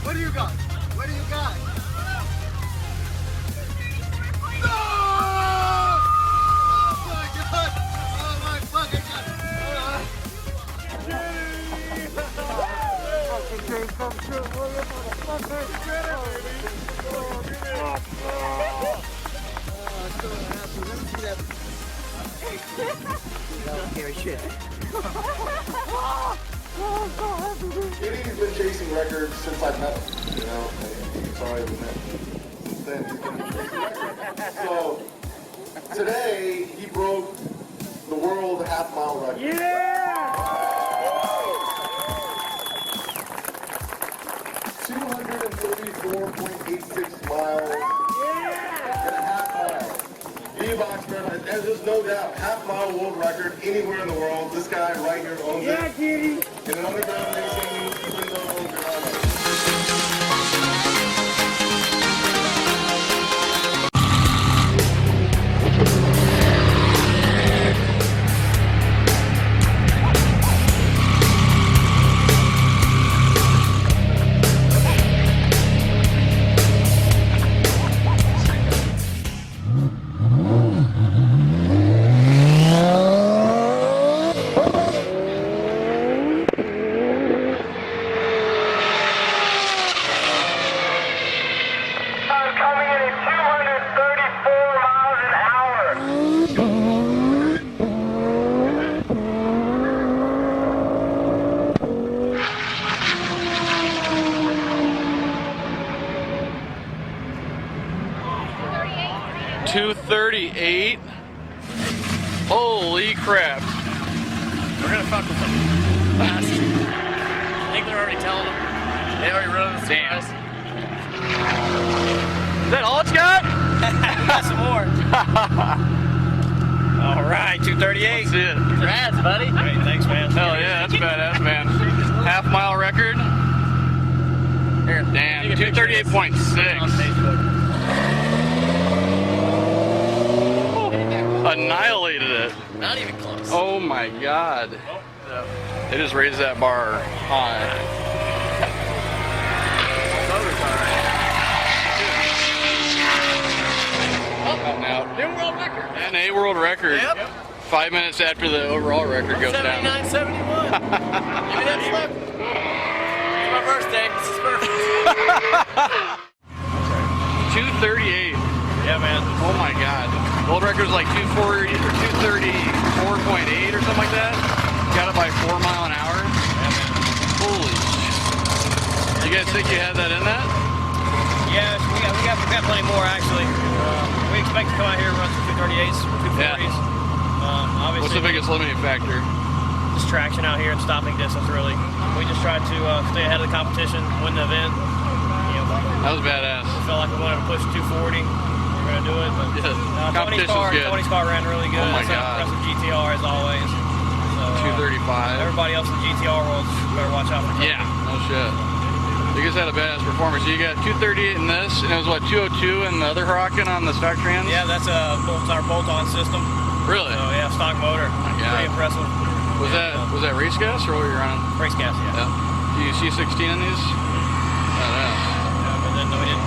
What do you got? What do you got? No! Oh my god! Oh my fucking god! Fucking dream come true, motherfucker! I'm so happy. Let me see that. Don't carry shit. He's been chasing records since I've met him, you know. Sorry we met since then. He's been chasing records. So today he broke the world half-mile record. Yeah! 234.86 miles and a half mile. D-Box man, and there's no doubt, half-mile world record anywhere in the world. This guy right here owns it. Yeah, kitty! In an underground racing, even though ground. 238. Holy crap. We're gonna fuck with them fast. I think they're already telling them. They already run the Damn. guys. Is that all it's got? Got some more. All right, 238. Let's see it. Congrats, buddy. Great, thanks, man. Hell yeah, that's badass, man. Half-mile record. Here, Damn, take a picture of this. 238.6. On Facebook. Annihilated it. Not even close. Oh my god. Oh, They just raised that bar high. Cutting out. New world record. And a world record. Yep. 5 minutes after the overall record goes down. 79.71. Give me that slip. It's my birthday. This is perfect. 238. Yeah, man. Oh my god. World record was like 240 or 234.8 or something like that. Got it by 4 miles an hour. Holy shit. You guys think you had that in that? Yeah, we got plenty more actually. We expect to come out here and run some 238s, 240s. Obviously, What's the biggest limiting factor? just traction out here and stopping distance really. We just tried to stay ahead of the competition, win the event. You know, That was badass. we felt like we wanted to push 240. We're gonna do it, but Yeah, competition's good. Tony's car ran really good. Oh my It's an God. impressive GTR as always. So, 235. everybody else in the GTR world better watch out for Tony. Yeah, no shit. You guys had a badass performance. You got 238 in this, and it was what, 202 in the other Huracan on the stock trans? Yeah, that's our bolt-on system. Really? So yeah, stock motor. God. Pretty impressive. Was that race gas or what were you running? Race gas, yeah. Yeah. Do you see 16 in these? Badass. Yeah, but then we did